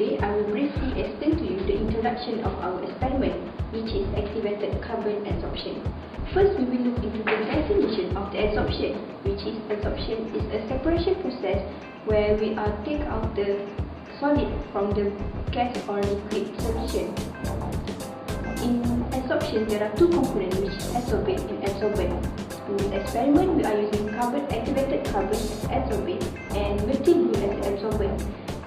Today, I will briefly explain to you the introduction of our experiment, which is activated carbon adsorption. First, we will look into the definition of the adsorption, which is adsorption is a separation process where we take out the solid from the gas or liquid solution. In adsorption, there are two components, which is adsorbate and adsorbent. In this experiment, we are using activated carbon as adsorbate and methylene blue as absorbent.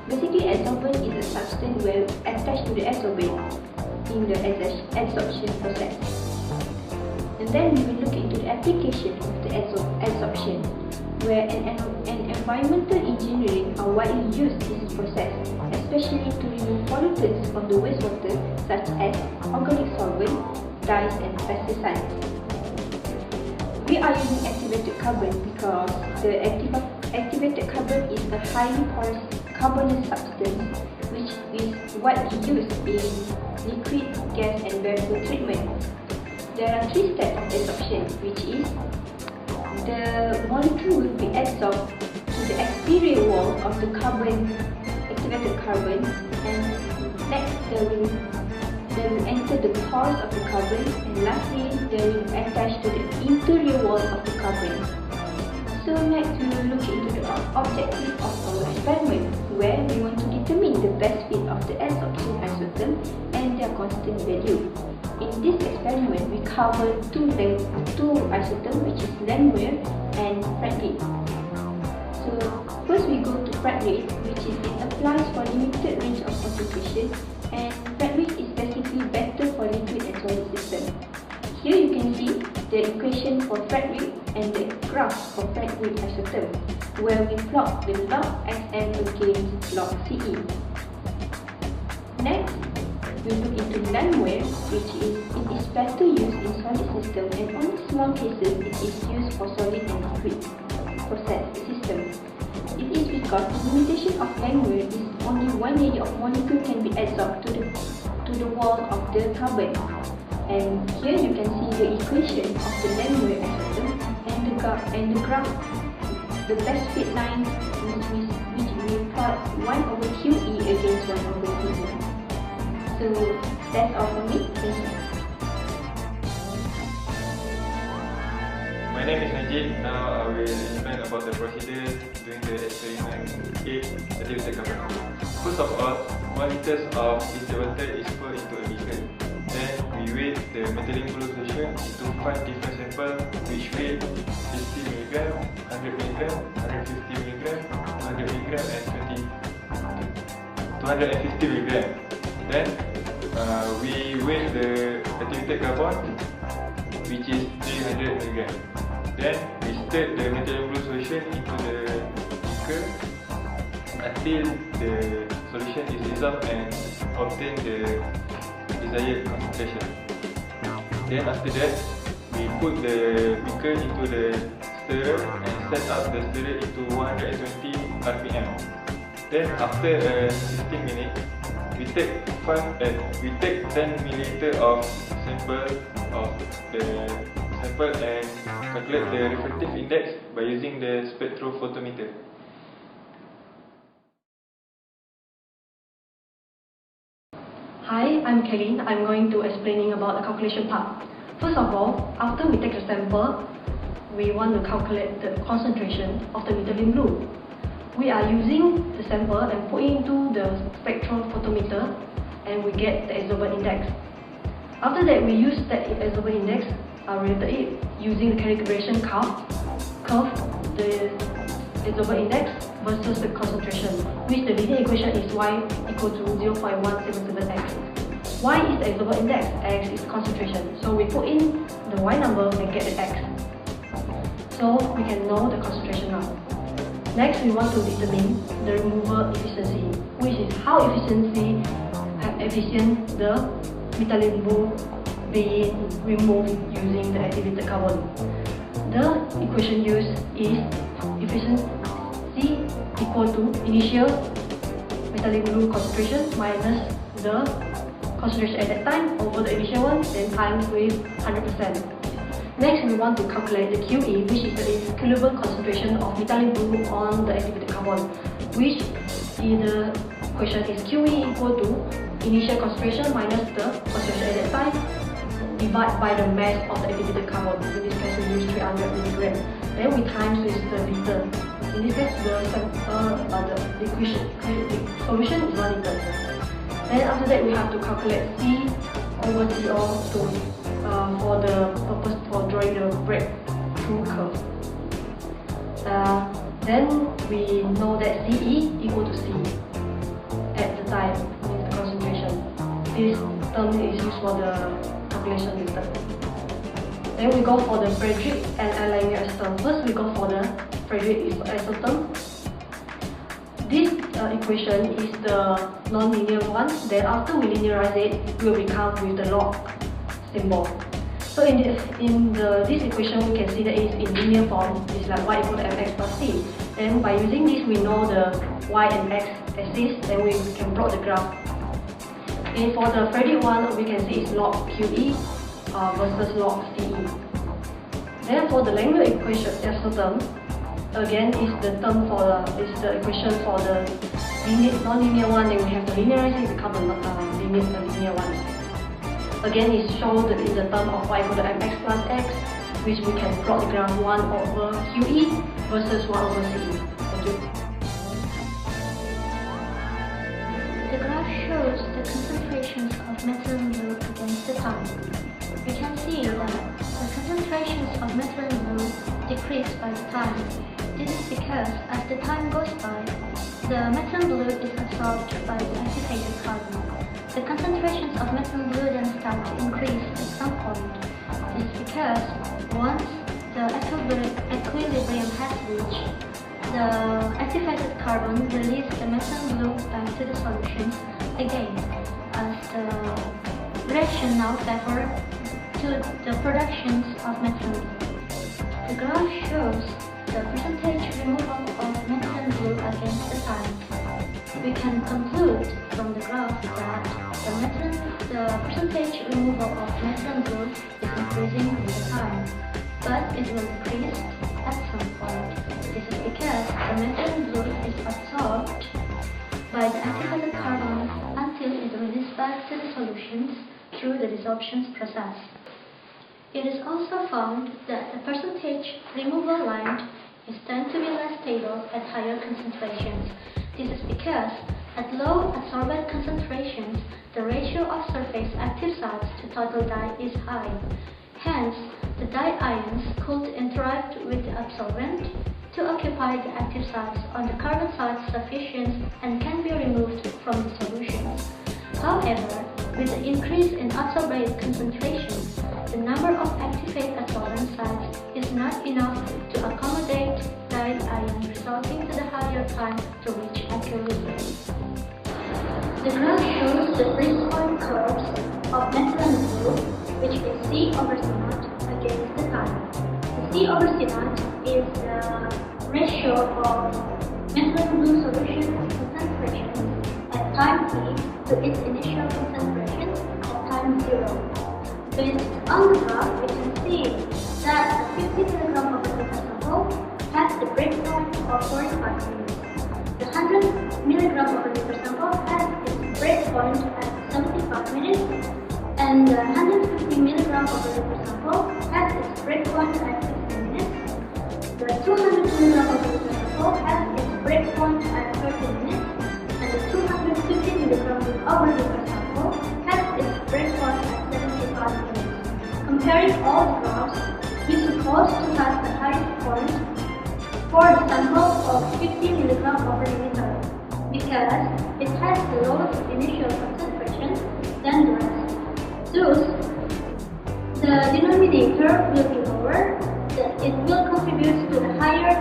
Basically, adsorbent is a substance where attached to the adsorbate in the adsorption process. And then we will look into the application of the adsorption, where an environmental engineering are widely used in this process, especially to remove pollutants from the wastewater such as organic solvent, dyes and pesticides. We are using activated carbon because the activated carbon is a highly porous carbonate substance which is widely used in liquid, gas and variable treatment. There are three steps of adsorption, which is the molecule will be adsorbed to the exterior wall of the activated carbon, and next they will enter the pores of the carbon, and lastly they will attach to the interior wall of the carbon. So next we will look into the objective of our experiment, where we want to determine the best fit of the adsorption isotope and their constant value. In this experiment, we cover two isotopes, which is length and Pratt rate. So first we go to Pratt rate, which is it applies for limited range of concentration, and Pratt rate is basically better for liquid and solid system. Here you can see the equation for Pratt rate and the graph for Pratt rate isotope, where we plot the log Sm against log Ce. Next, we look into landware, which is it is better used in solid system, and only small cases it is used for solid and liquid process system. It is because the limitation of landware is only one layer of molecule can be adsorbed to the wall of the carbon. And here you can see the equation of the landware isotope and the graph, the best fit line which we plot 1/QE against 1/QE. So that's all for me. Thank you. My name is Najib. Now I will explain about the procedure during the experiment 8 activated carbon. First of all, 1 liter of isotherm is poured into a beaker. Then we weigh the methylene blue solution into 5 different samples, which weigh 50 mg, 100 mg, 150 mg, 100 mg and 250 mg. Then we weigh the activated carbon, which is 300 mg. Then we stir the methylene blue solution into the beaker until the solution is dissolved and obtain the desired concentration. Then after that, we put the beaker into the stirrer and set up the stirrer into 120 rpm. Then after 15 minutes, we take 10 ml of sample and calculate the refractive index by using the spectrophotometer. Hi, I'm Kelly. I'm going to explaining about the calculation part. First of all, after we take the sample, we want to calculate the concentration of the methylene blue. We are using the sample and put into the spectrophotometer, and we get the adsorbent index. After that, we use that adsorbent index, related it using the calibration curve the adsorbent index versus the concentration, which the linear equation is y equal to 0.177x. Y is the adsorbent index, x is concentration. So we put in the y number and get the x. So we can know the concentration now. Next, we want to determine the removal efficiency, which is how efficient the methylene blue being removed using the activated carbon. The equation used is efficiency equal to initial methylene blue concentration minus the concentration at that time over the initial one, then times with 100%. Next, we want to calculate the QE, which is the equivalent concentration of methylene blue on the activated carbon, which is the equation is QE equal to initial concentration minus the concentration at that time divided by the mass of the activated carbon. In this case, we use 300 mg. Then we times with the liter. In this case, the solution is 1 liter. Then after that, we have to calculate C over CO2 for the purpose for drawing the breakthrough curve. Then we know that CE equal to C at the time, means the concentration. This term is used for the calculation later. Then we go for the Frederick and Allinger isotherm. First, we go for the Frederick isotherm. This equation is the non-linear one. Then after we linearize it, we will become with the log symbol. So in this equation, we can see that it is in linear form. It's like y equal to mx plus c. Then by using this, we know the y and x axis. Then we can plot the graph. And for the Frederick one, we can see it's log QE versus log CE. Then for the Langer equation isotherm, again is the equation for the non-linear one. Then we have to linearize it, become a linear one. Again, it's shown in the term of y equal to mx plus x, which we can plot the graph 1 over QE versus 1 over CE. Thank you. The graph shows the concentrations of methylene blue against the time. We can see that the concentrations of methylene blue decrease by the time. This is because as the time goes by, the methylene blue is absorbed by the activated carbon. The concentrations of methylene blue then start to increase at some point. This is because once the equilibrium has reached, the activated carbon releases the methylene blue back to the solution again, as the reaction now favors to the productions of methylene blue. The graph shows the percentage removal of methylene blue against the time. We can conclude from the graph that the percentage removal of methylene blue is increasing with the time, but it will decrease at some point. This is because the methylene blue is absorbed by the activated carbon until it is released back to the solutions through the desorption process. It is also found that the percentage removal line is tend to be less stable at higher concentrations. This is because at low adsorbate concentrations, the ratio of surface active sites to total dye is high. Hence, the dye ions could interact with the absorbent to occupy the active sites on the carbon sites sufficient and can be removed from the solutions. However, with the increase in adsorbate concentrations, the number of activate adsorbent sites is not enough to accommodate dye ions, resulting to the higher time to reach equilibrium. The graph shows the breakpoint curves of methylene blue, which is C over C naught against the time. The C over C naught is the ratio of methylene blue solution concentration at time t to its initial concentration at time 0. Based on the graph, we can see that the 50 mg of the sample has the breakpoint of 45 minutes. The 100 mg of the sample has its breakpoint at 75 minutes, and the 150 mg of the sample has its breakpoint at 60 minutes. The 200 mg of the sample has its breakpoint at 30 minutes, and the 250 mg of the sample has its breakpoint at 75 minutes. Comparing all the graphs, we suppose to have the highest point for the sample of 50 mg per liter, because it has the lowest initial concentration than the rest. Thus, the denominator will be lower, that it will contribute to the higher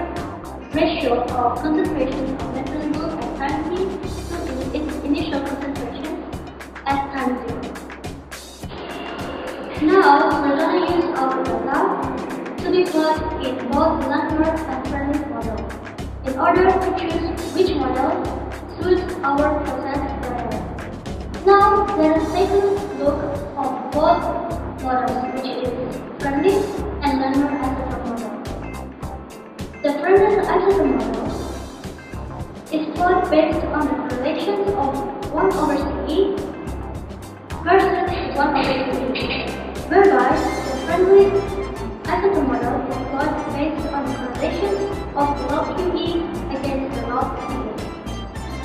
ratio of concentration of methylene blue at time t to its initial concentration at time 0. Now, we're going to use our data to be plotted in both Landmark and Frederick model, in order to choose which model suits our process better. Now, let us take a look at both models, which is Frederick and Landmark isotherm model. The Frederick isotherm model is plotted based on the correlations of 1 over C versus 1 over C, whereby the friendly isotherm model is plotted based on the correlations of the log QE against the log CE.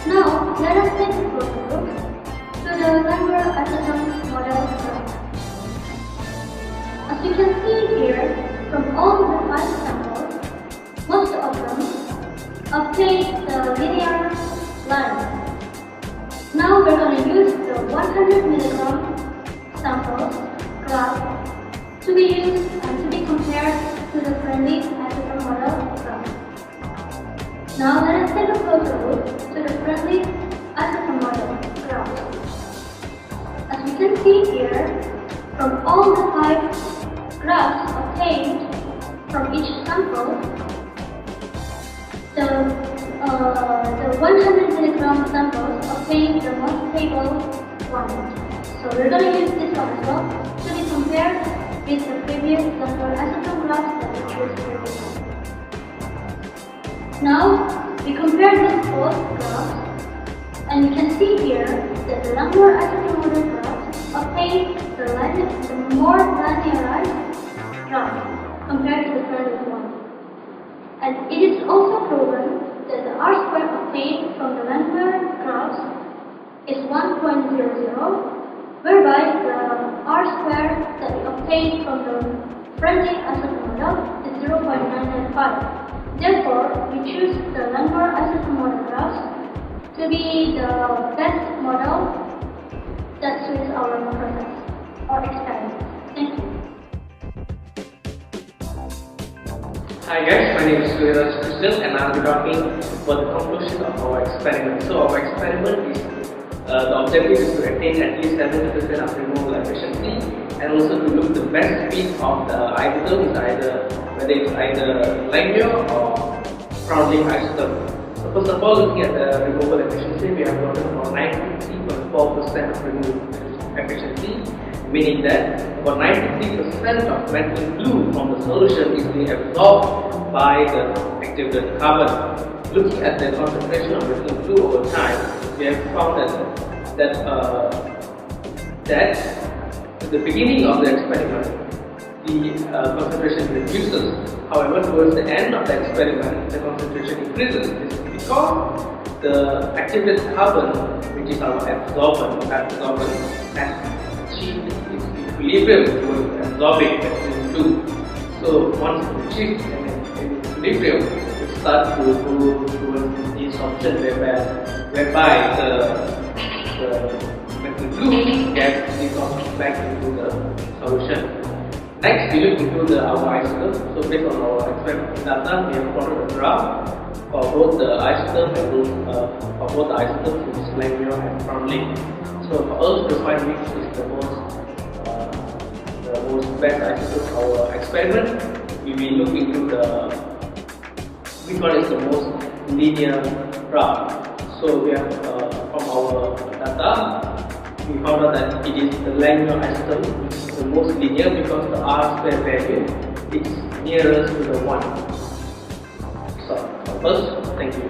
Now, let us take a closer look to the Langmuir isotherm model graph. As you can see here, from all the 5 samples, most of them obtain the linear line. Now we're going to use the 100 mg samples graph to be used and to be compared to the friendly isotherm model graph. Now let us take a closer look to the friendly isotherm model graph. As we can see here, from all the 5 graphs obtained from each sample, the 100 mg samples obtain the most stable one. So we're going to use this one as well to be compared with the previous Langmuir isotherm graphs that we chose previously. Now we compare these both graphs, and you can see here that the Langmuir isotherm model graphs obtain the more linearized graph compared to the previous one. And it is also proven that the R-square obtained from the Langmuir graphs is 1.00, whereby the R-square that we obtained from the friendly isotherm model is 0.995. Therefore, we choose the Langmuir isotherm model graphs to be the best model that suits our process or experiment. Thank you. Hi guys, my name is Christian and I'll be talking about the conclusion of our experiment. So our experiment is, the objective is to attain at least 70% of removal efficiency and also to look the best fit of the isotherm, whether it's either Langmuir or Proudly isotherm. So first of all, looking at the removal efficiency, we have gotten about 93.4% of removal efficiency, meaning that about 93% of methylene blue from the solution is being absorbed by the activated carbon. Looking at the concentration of methylene blue over time, we have found that at the beginning of the experiment, the concentration reduces. However, towards the end of the experiment, the concentration increases. This is because the activated carbon, which is our adsorbent, has achieved its equilibrium towards absorbing methylene blue. So once it achieves an equilibrium, it starts to go towards desorption, whereby the methylene blue gets desorbed back into the solution. Next, we look into our isotherm. So based on our experimental data, we have plotted a graph for both the isotherm which is Langmuir and Proudly. So for us to find which is the most best isotherm for our experiment, we will look into which one is the most linear graph. So we have from our data, we found out that it is the Langmuir isotherm which is the most linear because the R-square value is nearest to the 1. So first, thank you.